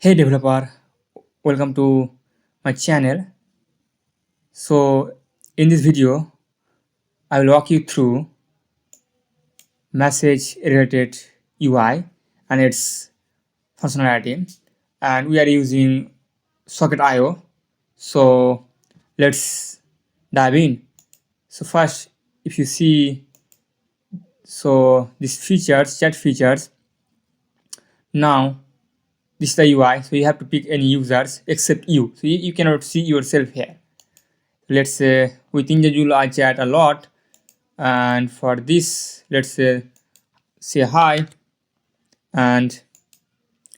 Hey developer, welcome to my channel. So in this video, I will walk you through message related UI and its functionality, and we are using Socket IO. So let's dive in. So first, if you see, so these features, chat features, now this is the UI. So you have to pick any users except you. So you cannot see yourself here. Let's say with Injajul I chat a lot, and for this let's say hi, and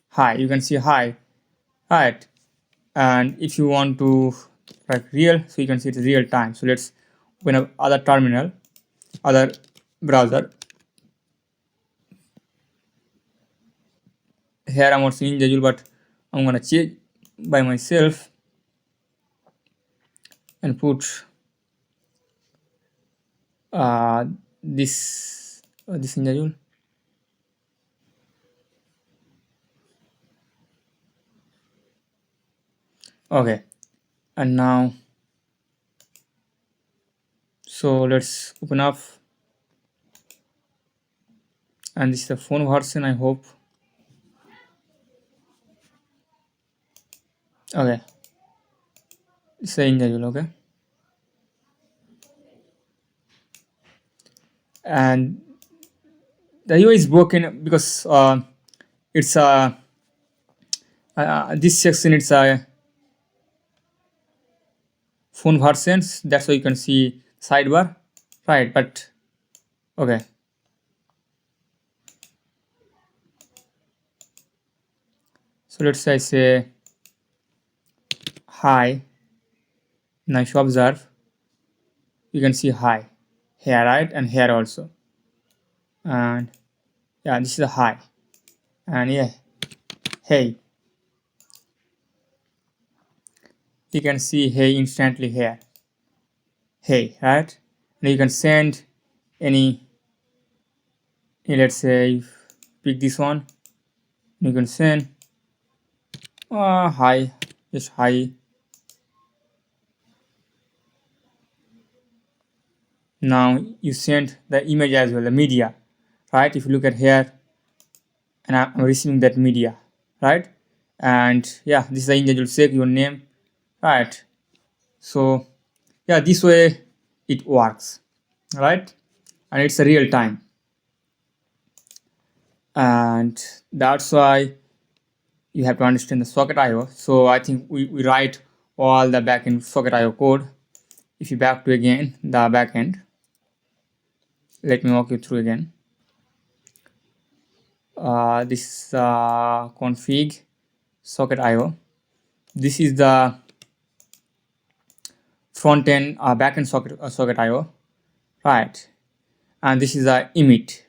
hi, you can see hi, right? And if you want to write real, so you can see it's real time. So let's open up other terminal, other browser. Here I'm also in Injajul, but I'm gonna check by myself and put this Injajul. Okay, and now so let's open up, and this is the phone version, I hope. Okay, say Injajul. Okay, and the UI is broken because it's a this section, it's a phone versions, that's why you can see sidebar, right? But okay, so let's say hi. Now if you observe, you can see hi here, right? And here also, and yeah, this is a hi, and yeah, hey, you can see hey instantly here, hey, right? And you can send any, let's say pick this one, you can send hi, just hi. Now you send the image as well, the media, right? If you look at here, and I'm receiving that media, right? And yeah, this is the engine will check your name, right? So yeah, this way it works, right? And it's a real time, and that's why you have to understand the socket IO. So I think we write all the backend socket IO code. If you back to again the backend, let me walk you through again. This config socket IO. This is the front end backend socket IO, right? And this is the emit,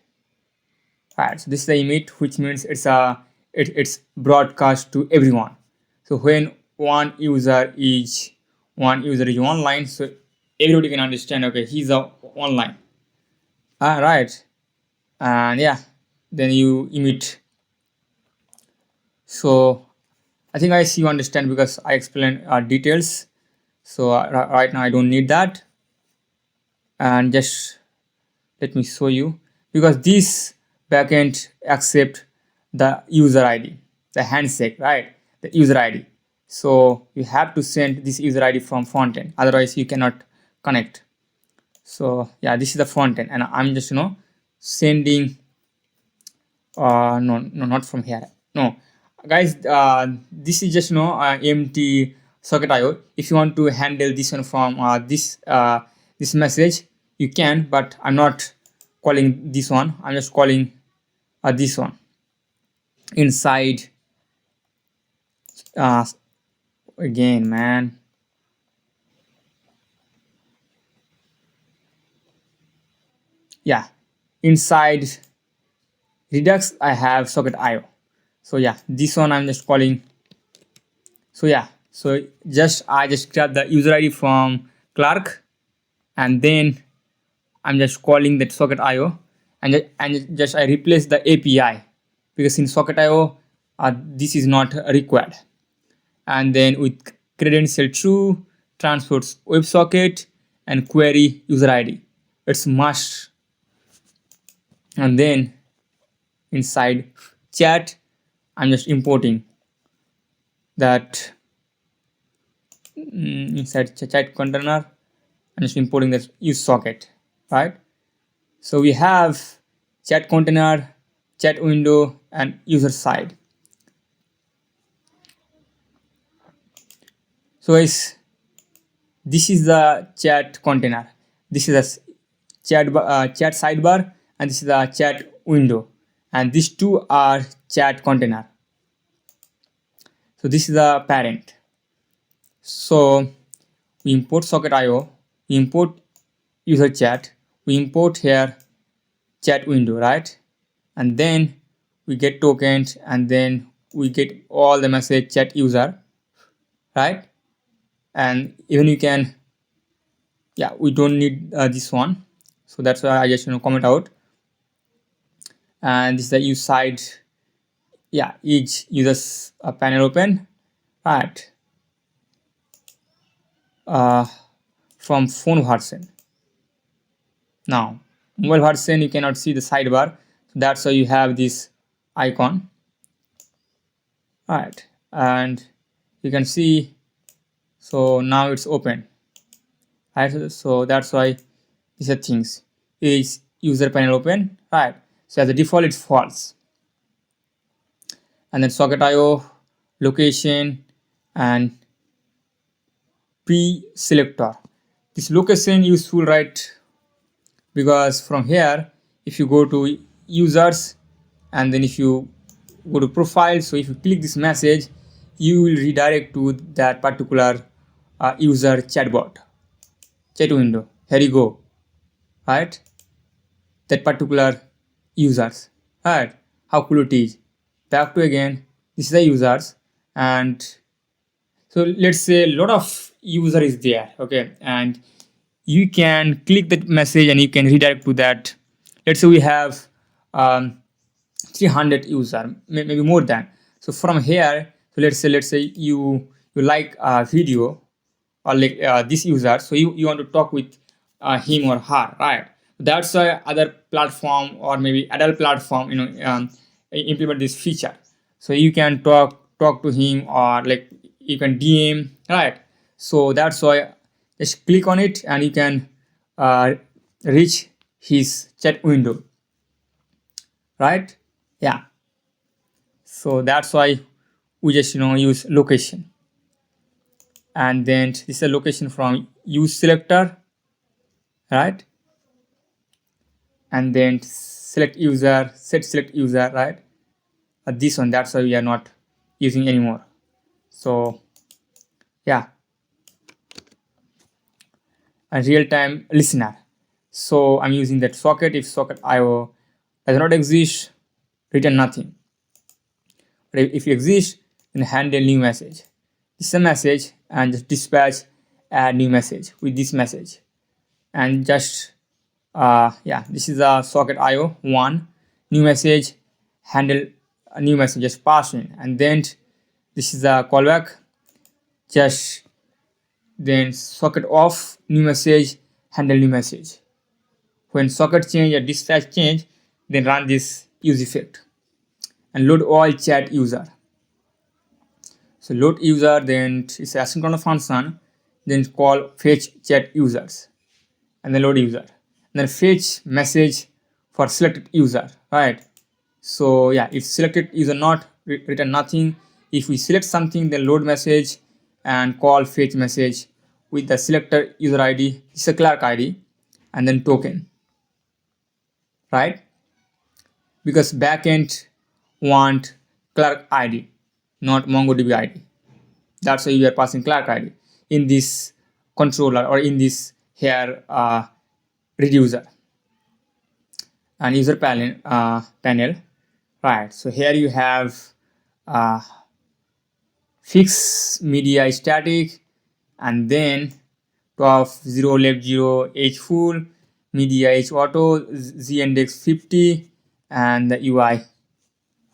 right? So this is the emit, which means it's broadcast to everyone. So when one user is online, so everybody can understand, okay, he's online, right? And yeah, then you emit. So I think I see you understand because I explained details. So right now I don't need that, and just let me show you, because this backend accept the user ID, the handshake, right? The user ID. So you have to send this user ID from front end, otherwise you cannot connect. So yeah, this is the front end, and I'm just sending no, not from here, no guys, this is just empty socket IO. If you want to handle this one from this message, you can, but I'm not calling this one, I'm just calling this one inside. Again, man, yeah, inside Redux I have socket IO. So yeah, this one I'm just calling. So yeah, so I just grab the user ID from Clark, and then I'm just calling that socket IO, and just I replace the API, because in socket IO this is not required. And then with credential true, transports WebSocket and query user ID. It's must. And then inside chat, I'm just importing that inside chat container. I'm just importing the use socket, right? So we have chat container, chat window, and user side. So guys, this is the chat container. This is the chat sidebar, and this is the chat window, and these two are chat container. So this is the parent. So we import socket IO, we import user chat, we import here chat window, right? And then we get tokens, and then we get all the message chat user, right? And even you can, yeah, we don't need this one, so that's why I just comment out. And this is the use side, yeah, each user's panel open, right? From phone version. Now mobile version, you cannot see the sidebar, so that's why you have this icon, right? And you can see, so now it's open, right? So that's why these are things, is user panel open, right? So as a default it's false. And then socket IO, location, and pre-selector. This location useful, right? Because from here, if you go to users, and then if you go to profile, so if you click this message, you will redirect to that particular user chatbot, chat window. Here you go, right? That particular users, right? How cool it is. Back to again, this is the users, and so let's say a lot of user is there, okay, and you can click that message and you can redirect to that. Let's say we have 300 user, maybe more than. So from here, so let's say you like a video, or like this user, so you want to talk with him or her, right? That's why other platform or maybe adult platform implement this feature, so you can talk to him, or like you can DM, right? So that's why just click on it and you can reach his chat window, right? Yeah, so that's why we just use location. And then this is a location from use selector, right? And then select user, set select user, right? This one, that's why we are not using anymore. So yeah, a real-time listener. So I'm using that socket. If socket IO does not exist, return nothing. But if it exists, then handle new message. This is a message, and just dispatch add new message with this message. And just yeah, this is a socket IO 1 new message, handle a new message, just pass in. And then this is a callback, just then socket off new message, handle new message. When socket change or dispatch change, then run this use effect and load all chat user. So load user, then it's asynchronous function, then call fetch chat users, and then load user, and then fetch message for selected user, right? So yeah, if selected user not, return nothing. If we select something, then load message and call fetch message with the selector user ID, it's a Clark ID, and then token, right? Because backend want Clark ID, not MongoDB ID. That's why we are passing Clark ID in this controller, or in this here reducer and user panel, right? So here you have fix media static, and then top 0 left 0 h full, media h auto, z index 50, and the UI,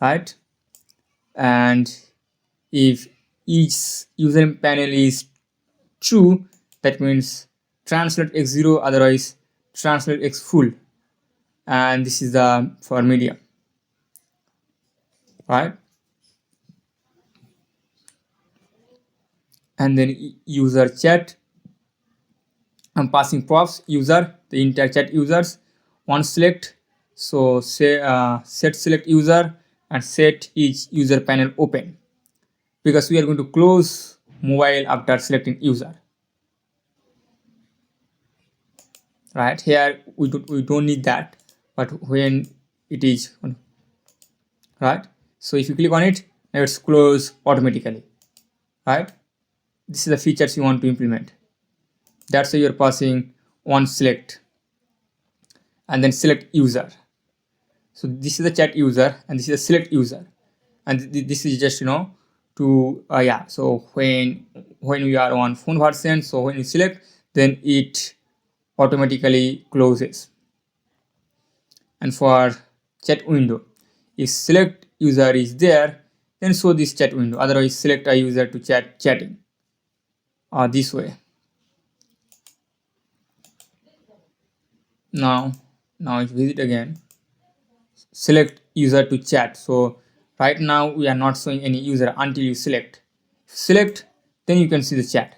right? and if each user panel is true, that means translate x0, otherwise translate x full, and this is the for media, right? And then user chat, I'm passing props user, the entire chat users, one select. So say set select user and set each user panel open, because we are going to close mobile after selecting user. Right here we don't need that, but when it is on, right, so if you click on it, now it's closed automatically, right? This is the features you want to implement. That's why you're passing one select and then select user. So this is the chat user and this is the select user, and this is just to yeah, so when we are on phone version, so when you select, then it automatically closes. And for chat window, if select user is there, then show this chat window, otherwise select a user to chatting this way. Now if visit again, select user to chat. So right now we are not showing any user until you select, then you can see the chat.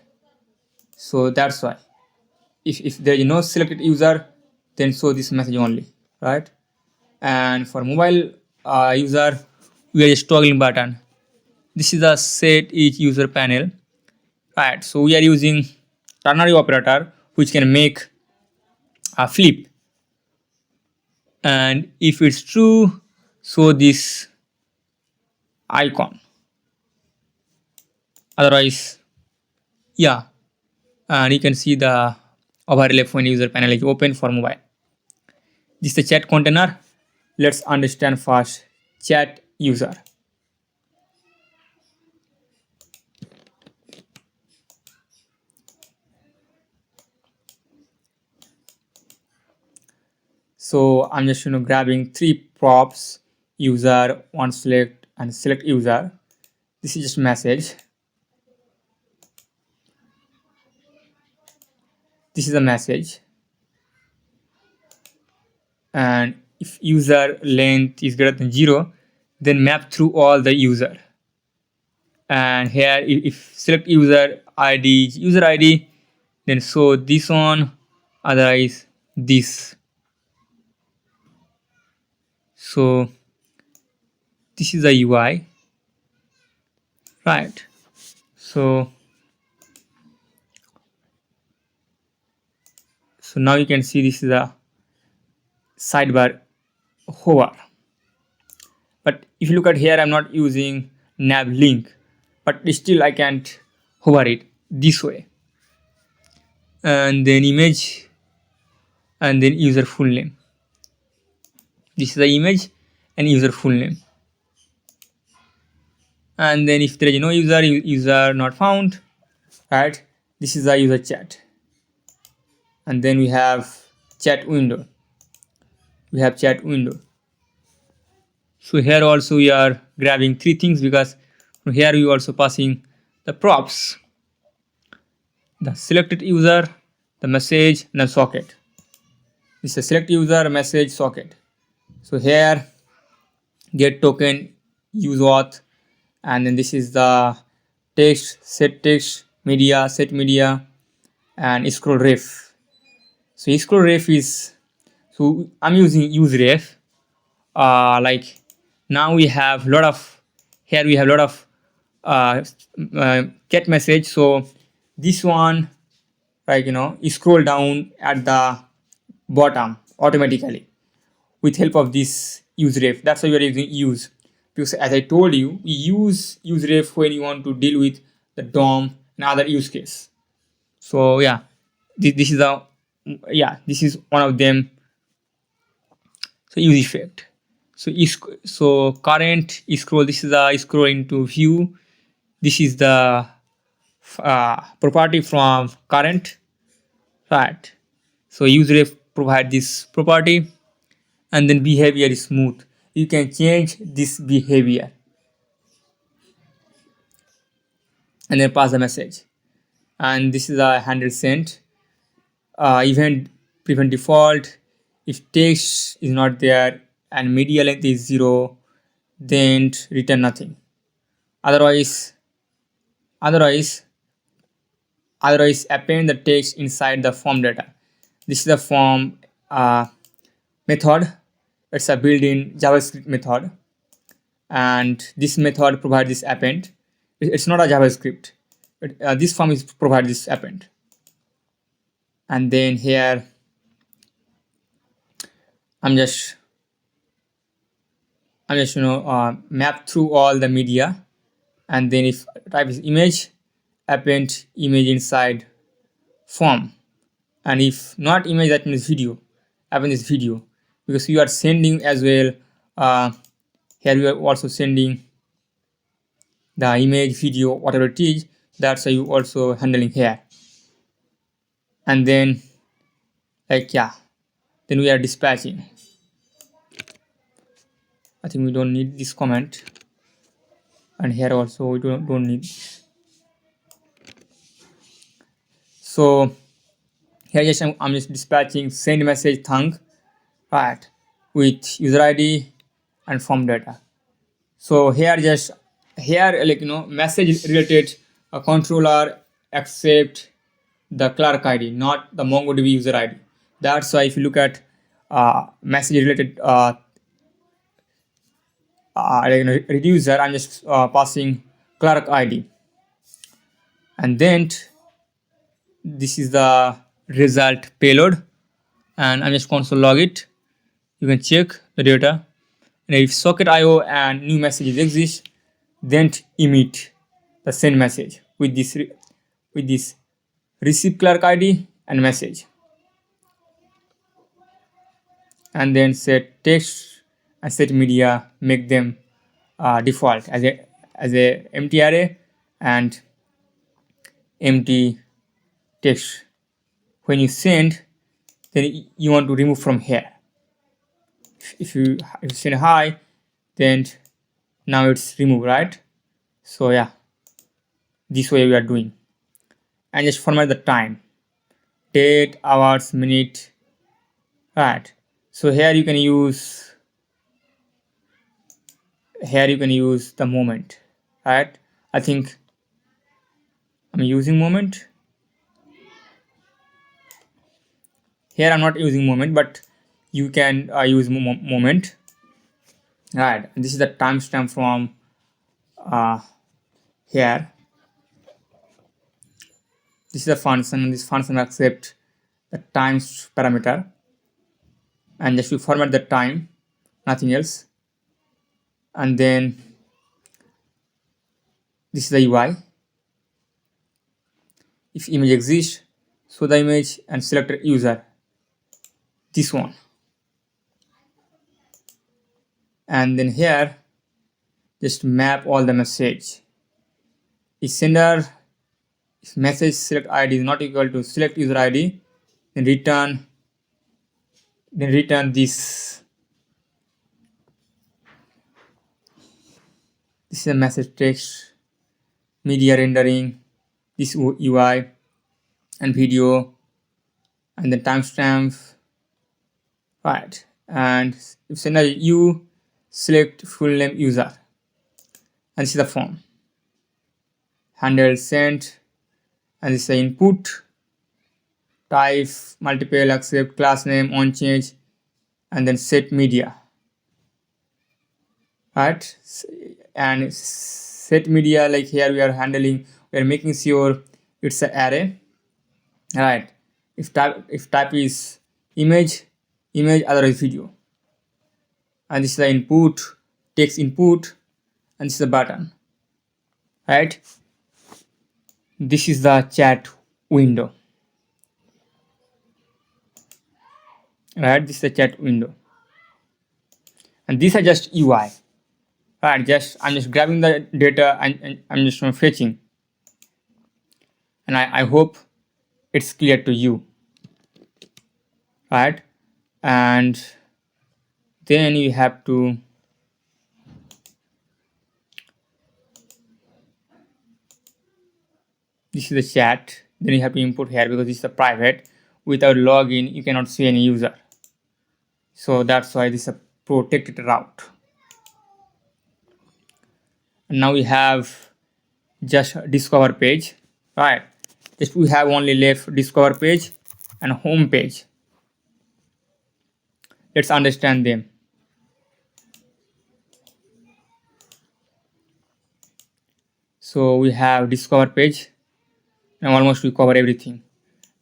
So that's why if there is no selected user, then show this message only, right? And for mobile user, we are just toggling button. This is the set each user panel, right? So we are using ternary operator which can make a flip, and if it's true, show this icon, otherwise yeah, and you can see the overlay when user panel is open for mobile. This is the chat container. Let's understand first chat user. So I'm just grabbing three props, user, one select, and select user. This is just message. This is a message, and if user length is greater than 0, then map through all the user. And here if select user id is user id, then show this one, otherwise this. So this is the UI, right? So now you can see this is a sidebar hover. But if you look at here, I'm not using nav link, but still I can't hover it this way. And then image, and then user full name. This is the image and user full name. And then if there is no user not found, right? This is the user chat. And then we have chat window. So here also we are grabbing three things, because here we also passing the props, the selected user, the message, and the socket. This is a select user, message, socket. So here get token, use auth, and then this is the text, set text, media, set media, and scroll ref. So scroll ref is, so I'm using use ref. Like now we have lot of, here we have lot of get message. So this one, like scroll down at the bottom automatically with help of this use ref. That's why we are using use, because as I told you, we use ref when you want to deal with the DOM and other use case. So yeah, this is a, yeah, this is one of them. So use effect. So current scroll, this is the scroll into view. This is the property from current, right? So use ref provide this property, and then behavior is smooth. You can change this behavior. and then pass the message. And this is a handle sent. Event prevent default. If text is not there and media length is 0, then return nothing. Otherwise otherwise otherwise append the text inside the form data. This is the form method. It's a built-in JavaScript method, and this method provides this append. It's not a JavaScript. This form is provide this append. And then here I'm just map through all the media, and then if type is image, append image inside form, and if not image, that means video, append this video, because you are sending as well. Here you are also sending the image, video, whatever it is. That's why you also handling here. And then then we are dispatching. I think we don't need this comment, and here also we don't need. So here just I'm just dispatching send message thank, right, with user ID and form data. So here message related controller accept the Clark ID, not the MongoDB user ID. That's why if you look at message related reducer, I'm just passing Clark ID, and then this is the result payload, and I'm just console log it. You can check the data, and if socket IO and new messages exist, then emit the send message with this receive Clark ID and message, and then set text and set media, make them default as a empty array and empty text. When you send, then you want to remove from here. If you send hi, then now it's removed, right? So yeah, this way we are doing. And just format the time, date, hours, minute, right? So here you can use the moment, right? I think I'm using moment. Here I'm not using moment, but you can use moment, right? This is the timestamp from here. This is a function, and this function accept the times parameter, and just you format the time, nothing else. And then this is the UI. If image exists, show the image and select a user, this one. And then here just map all the message. If sender, if message select ID is not equal to select user ID, then return this. This is a message text, media rendering, this UI and video, and the timestamp, right? And if sender you select full name user, and this is the form, handle sent, and this is the input type, multiple, accept, class name, on change, and then set media, right? And set media, like here we are making sure it's an array, right? If type is image, otherwise video, and this is the input, text input, and this is the button, right? This is the chat window, right? This is the chat window, and these are just UI, right? I'm just grabbing the data and I'm just fetching, and I hope it's clear to you, right? And then you have to This is the chat. Then you have to input here because this is a private. Without login, you cannot see any user. So that's why this is a protected route. And now we have just discover page, right? Just we have only left discover page and home page. Let's understand them. So we have discover page, and almost we cover everything.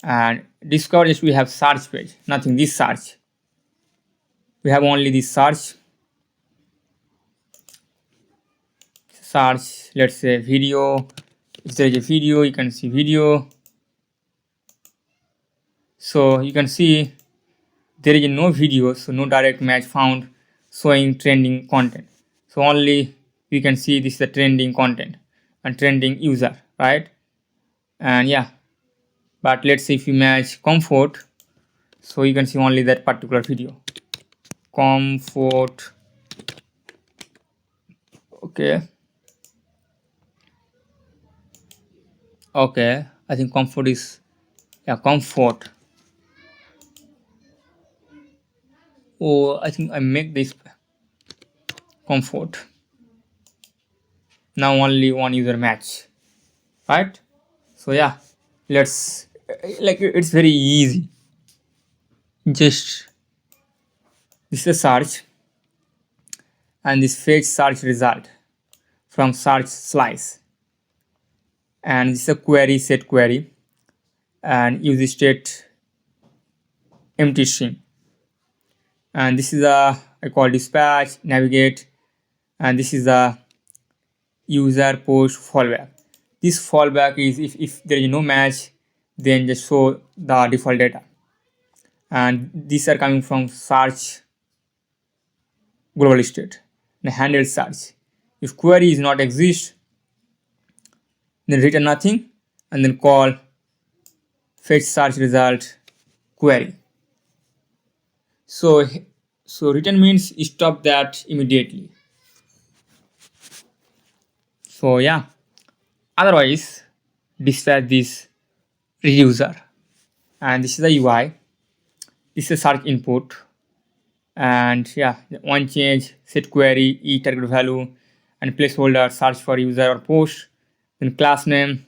And discover is we have search page, nothing. This search, we have only this search. Let's say video. If there is a video, you can see video. So you can see there is no video, so no direct match found showing trending content. So only we can see this is the trending content and trending user, right? And yeah, but let's say if you match comfort, so you can see only that particular video, comfort. Okay, I think comfort is, yeah, comfort. Oh, I think I make this comfort. Now only one user match, right? So yeah, let's, like, it's very easy. Just this is a search, and this fetch search result from search slice, and this is a query set query, and use state empty string, and this is a, I call dispatch navigate, and this is a user post fallback. This fallback is if there is no match, then just show the default data, and these are coming from search global state and handle search. If query is not exist, then return nothing, and then call fetch search result query. So return means stop that immediately. So yeah, otherwise dispatch this reducer, and this is the UI. This is search input, and yeah, one change set query e target value and placeholder search for user or post, then class name.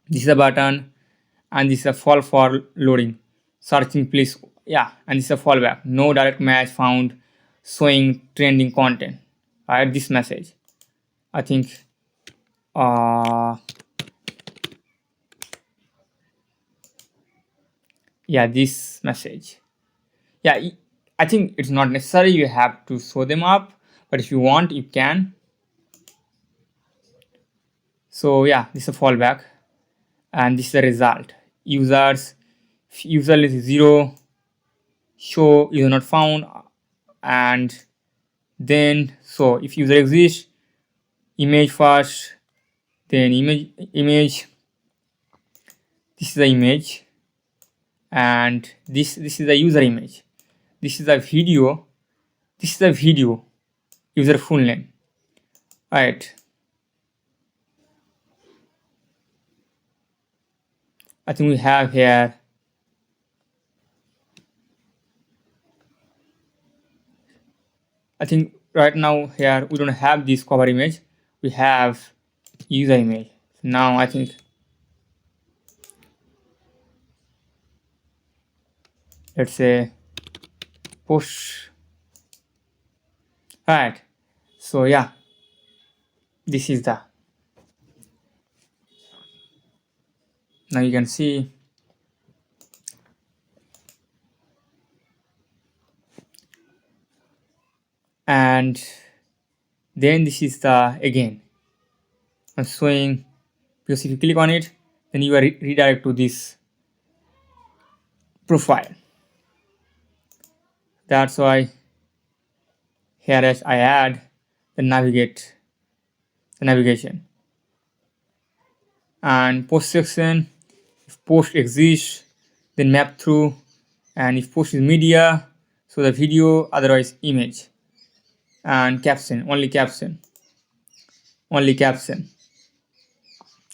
This is a button, and this is a fall for loading searching please, yeah, and this is a fallback, no direct match found showing trending content. I had this message, I think yeah, this message, yeah, I think it's not necessary you have to show them up, but if you want you can. So yeah, this is a fallback, and this is the result. Users, if user is 0, show user not found, and then so if user exists, image first, then image. This is the image, and this is the user image. This is the video. This is the video user full name, right? I think we have here, I think right now here we don't have this cover image, we have user image. Now I think let's say push, right? So yeah, this is the, now you can see, and then this is the, again I'm showing, because if you click on it, then you are redirect to this profile. That's why here as I add the navigation, and post section, if post exists then map through, and if post is media, so the video, otherwise image, and caption, only caption,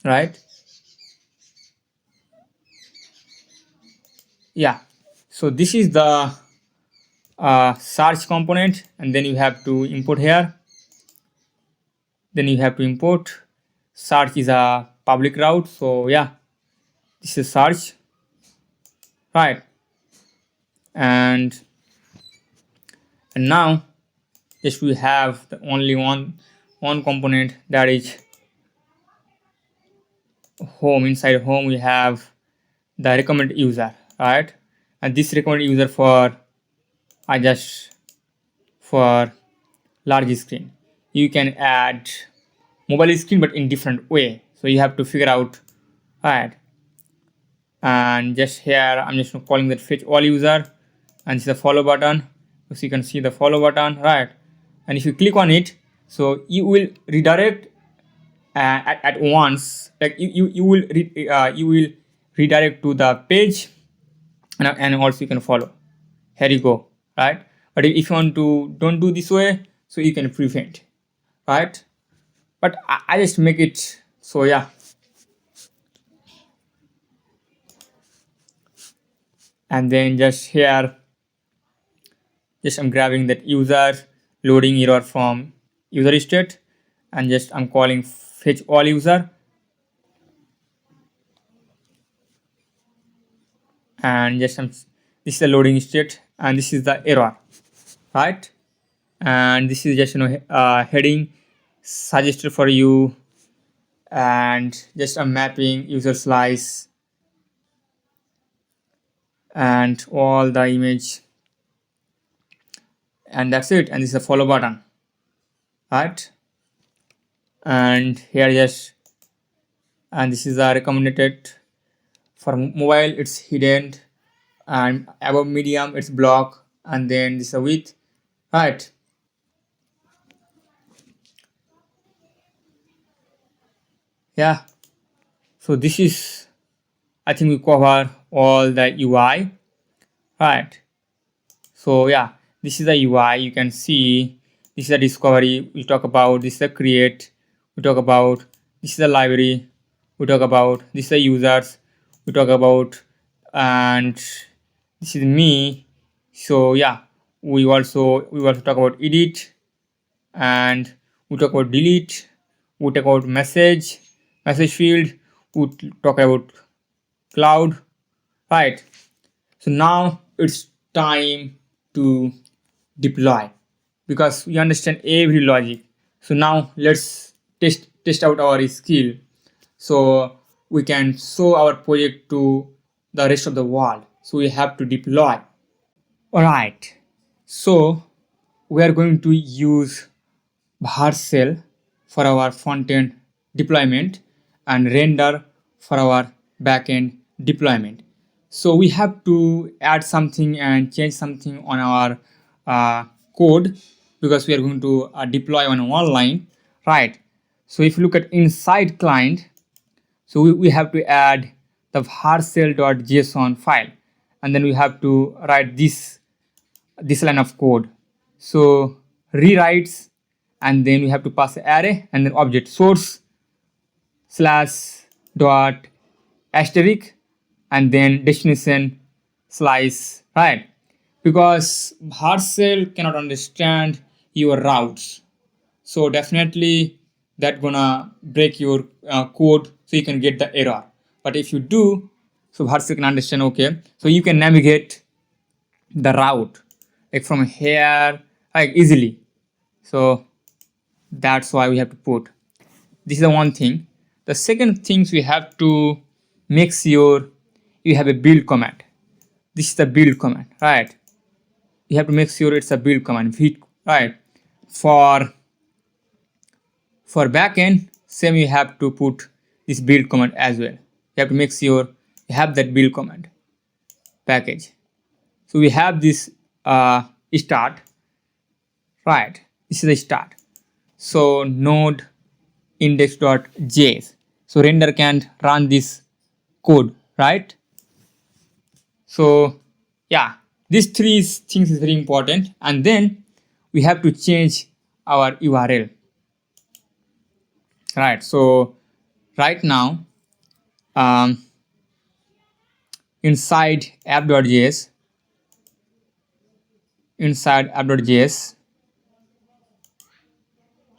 right? yeah, so this is the search component, and then you have to import here. Then you have to import. Search is a public route, so yeah, this is search, right? And now just we have the only one component, that is home. Inside home we have the recommended user, right? And this recommended user for I just for large screen. You can add mobile screen but in different way, so you have to figure out, right? And just here I'm just calling that fetch all user, and this is the follow button, so you can see the follow button, right? And if you click on it, so you will redirect at once, like you will redirect to the page, and also you can follow. Here you go, right? But if you want to don't do this way, so you can prevent, right? But I just make it so, yeah. And then just here, just I'm grabbing that user loading error from user state, and just I'm calling fetch all user, and just this is the loading state, and this is the error, right? And this is just heading suggested for you, and just a mapping user slice and all the image, and that's it. And this is a follow button, right? And here just, and this is the recommended for mobile, it's hidden, and above medium it's block, and then this is a width, right? Yeah, so this is, I think we cover all the UI, right? So yeah, this is the UI. You can see this is the discovery we talk about, this is the create we talk about, this is the library we talk about, this is the users we talk about, and this is me. So yeah, we also talk about edit, and we talk about delete, we talk about message field, we talk about cloud, right? So now it's time to deploy, because we understand every logic. So now let's test out our skill, so we can show our project to the rest of the world. So we have to deploy. All right, so we are going to use Vercel for our front-end deployment and render for our back-end deployment. So we have to add something and change something on our code, because we are going to deploy on one line, right? So if you look at inside client, so we have to add the vercel.json file, and then we have to write this line of code. So rewrites, and then we have to pass the array, and then object source slash dot asterisk, and then destination slice, right? Because Vercel cannot understand your routes, so definitely that gonna break your code, so you can get the error. But if you do, so Vercel can understand, okay, so you can navigate the route like from here, like easily. So that's why we have to put, this is the one thing. The second things, we have to make sure you have a build command. This is the build command, right? You have to make sure it's a build command, right? For backend, same, you have to put this build command as well. You have to make sure you have that build command package. So we have this start, right? This is the start. So node index.js, so render can run this code, right? So yeah, these three things is very important. And then we have to change our URL, right? So right now, inside app.js,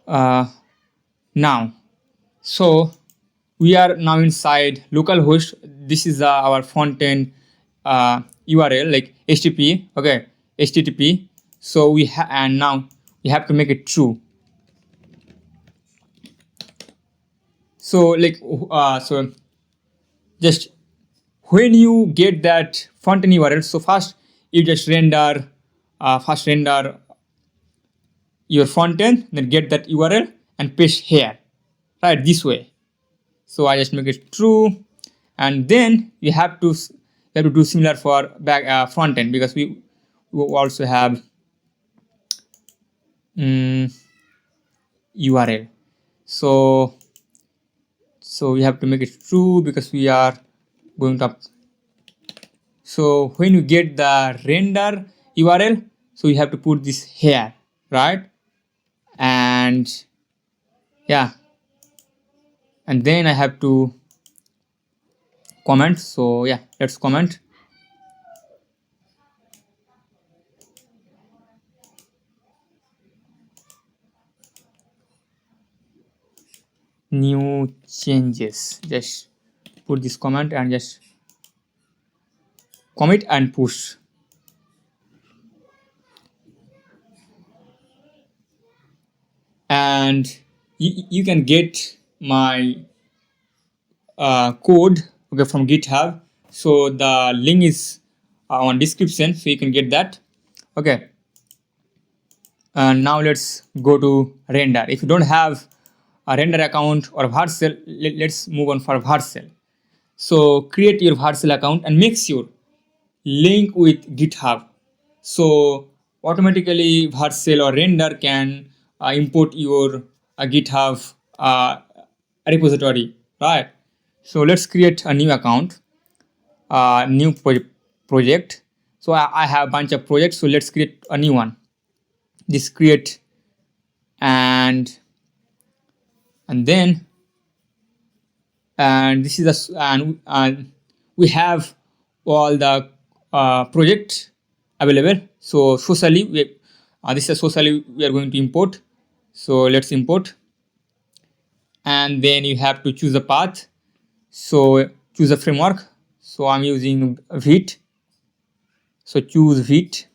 uh, now. So we are now inside localhost. This is our front end URL, like HTTP. Okay, HTTP. So and now we have to make it true. So so just when you get that front end URL, so first you just render your front end, then get that URL and paste here, right, this way. So I just make it true, and then you have to do similar for back front end, because we also have URL. So we have to make it true because we are going to so when you get the render URL, so you have to put this here, right? And yeah, and then I have to comment. So yeah, let's comment. New changes. Just put this comment and just commit and push. And you can get my code, okay, from GitHub. So the link is on description, so you can get that. Okay. And now let's go to render. If you don't have a render account or Vercel, let's move on for Vercel. So create your Vercel account and make sure link with GitHub. So automatically Vercel or render can import your GitHub repository, right? So let's create a new account, new project. So I have a bunch of projects, so let's create a new one. This create, and then this is and we have all the project available. So socially this is socially we are going to import. So let's import, and then you have to choose a path. So choose a framework. So I'm using Vite. So choose Vite.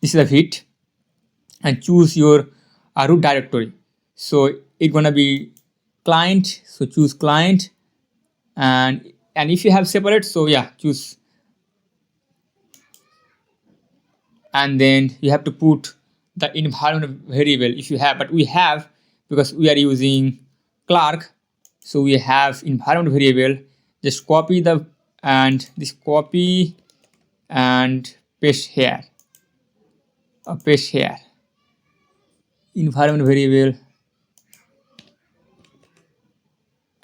This is a Vite, and choose your root directory. So it's gonna be client. So choose client, and if you have separate, so yeah, choose, and then you have to put the environment variable if you have, but we have, because we are using Clark, so we have environment variable. Just copy this copy and paste here, environment variable,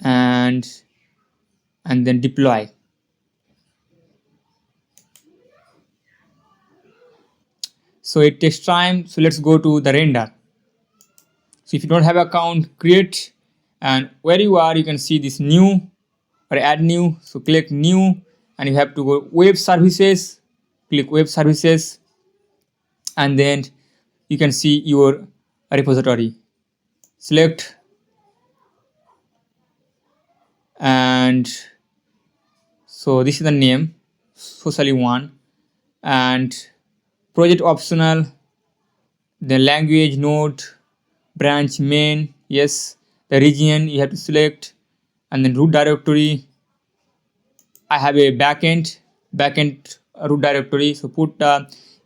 and then deploy. So it takes time. So let's go to the render. So if you don't have account, create, and where you are, you can see this new or add new. So click new, and you have to go web services, click web services, and then you can see your repository. Select, and so this is the name, socially one, and project optional, the language node, branch main, yes, the region you have to select, and then root directory. I have a backend root directory, so put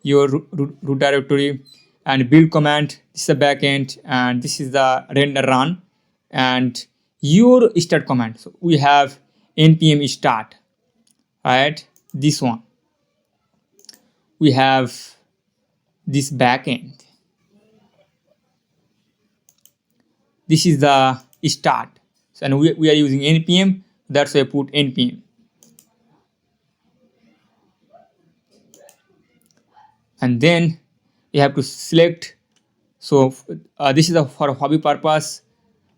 your root directory, and build command. This is the backend, and this is the render run, and your start command. So we have npm start, right? This one, we have this backend. This is the start, and we are using npm, that's why I put npm. And then you have to select. So this is for hobby purpose,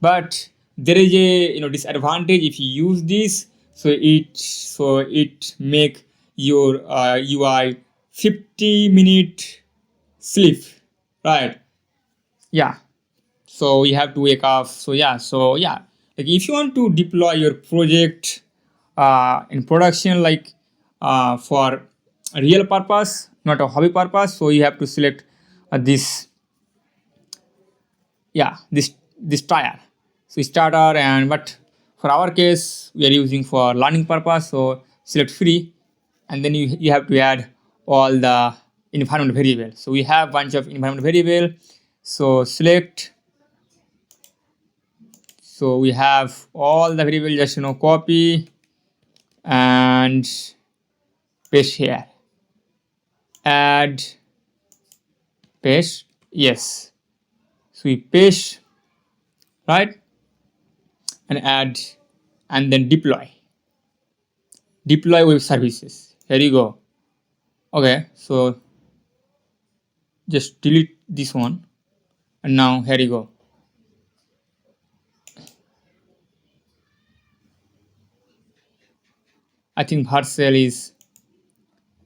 but there is a disadvantage if you use this. So it make your UI 50-minute sleep, right? Yeah. So you have to wake up. So yeah, like if you want to deploy your project in production, like for a real purpose, not a hobby purpose, so you have to select this, yeah, this tire, so starter. And but for our case we are using for learning purpose, so select free. And then you have to add all the environment variable. So we have bunch of environment variable, so select. So we have all the variable, just copy and paste here, add, paste, yes. So we paste, right, and add, and then deploy web services. Here you go. Okay, so just delete this one, and now here you go. I think Vercel is,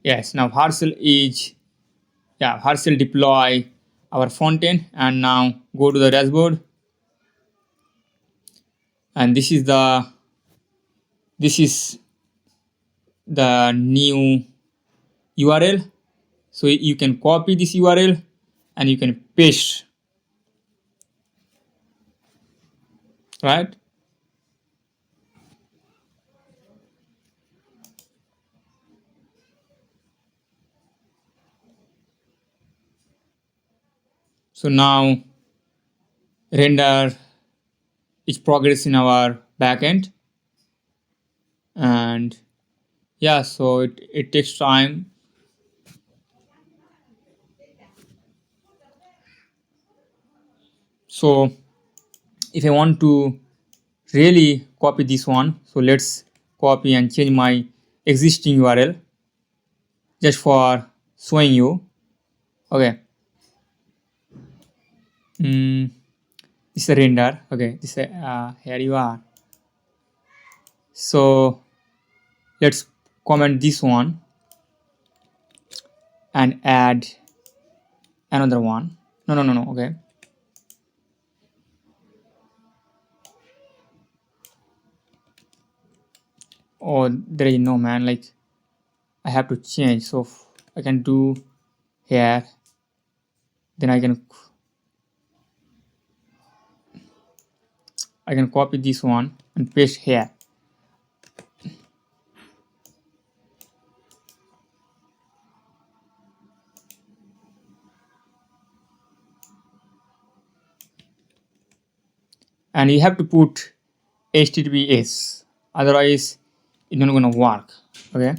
yes, now Vercel is, yeah, Vercel deploy our front end. And now go to the dashboard, and this is the new URL. So you can copy this URL and you can paste, right? So now render is progress in our backend. And yeah, so it takes time. So if I want to really copy this one, so let's copy and change my existing URL just for showing you. Okay, this is a render. Okay, this here you are. So let's comment this one and add another one. No, okay. Oh, there is no, man, like I have to change. So I can do here, then I can copy this one and paste here. And you have to put HTTPS, otherwise it's not gonna work. Okay,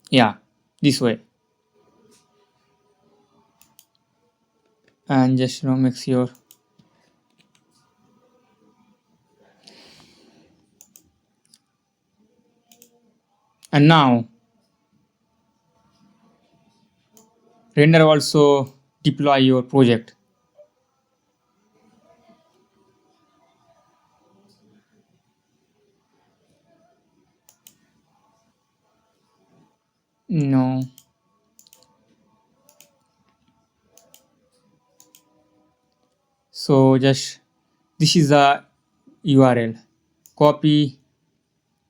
yeah, this way. And just make sure. And now render also deploy your project. No, so just this is the URL, copy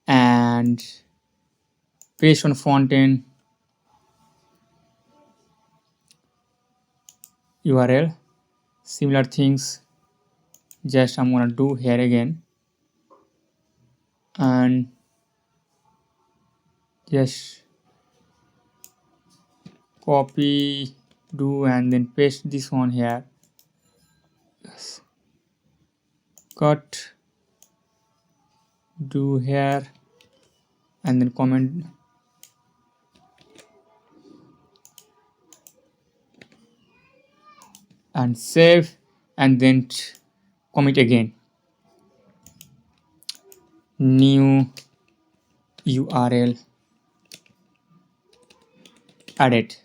and paste on front end URL. Similar things just I'm gonna do here again, and just copy, do, and then paste this one here. Yes. Cut, do here, and then comment, and save, and then commit again. New URL added,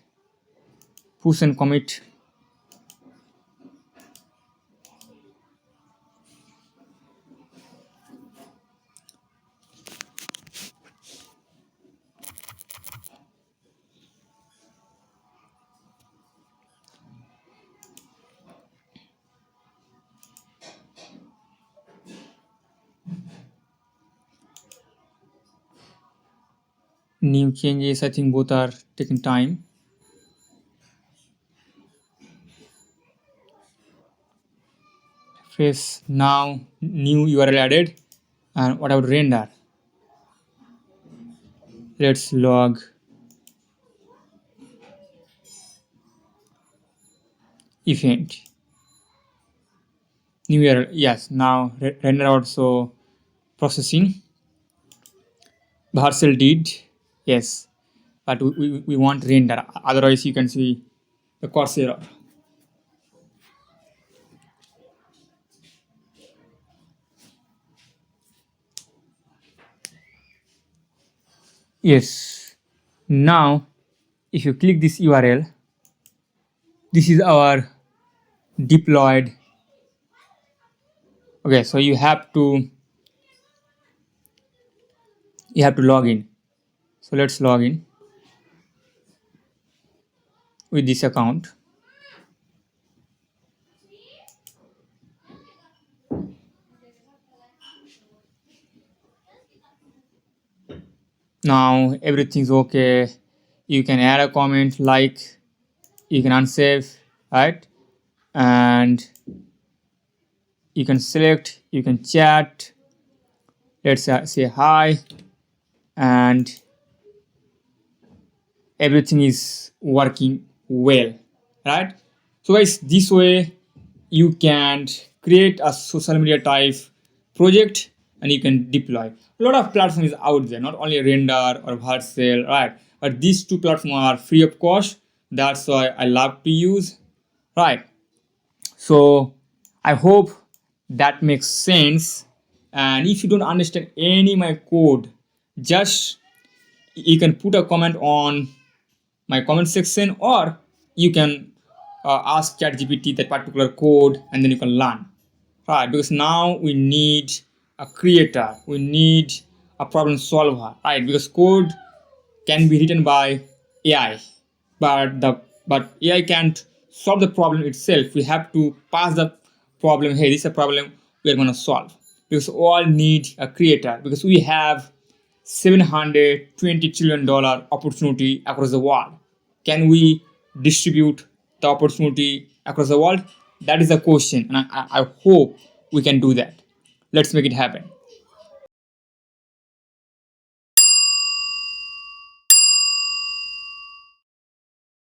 push and commit. New changes, I think both are taking time. Refresh now, new URL added, and what about render? Let's log event. New URL, yes, now render also processing. Vercel did, yes, but we want render, otherwise you can see the course error. Yes, now if you click this URL, this is our deployed. Okay, so you have to log in. So let's log in with this account. Now everything's okay. You can add a comment, like, you can unsave, right? And you can select, you can chat. Let's say hi, and everything is working well, right? So guys, this way you can create a social media type project and you can deploy. A lot of platforms out there, not only Render or Vercel, right? But these two platforms are free of cost. That's why I love to use, right? So I hope that makes sense. And if you don't understand any my code, just you can put a comment on my comment section, or you can ask ChatGPT that particular code, and then you can learn, right? Because now we need a creator, we need a problem solver, right? Because code can be written by AI, but AI can't solve the problem itself. We have to pass the problem. Hey, this is a problem we are going to solve. Because we all need a creator. Because we have $720 trillion opportunity across the world. Can we distribute the opportunity across the world? That is the question, and I hope we can do that. Let's make it happen.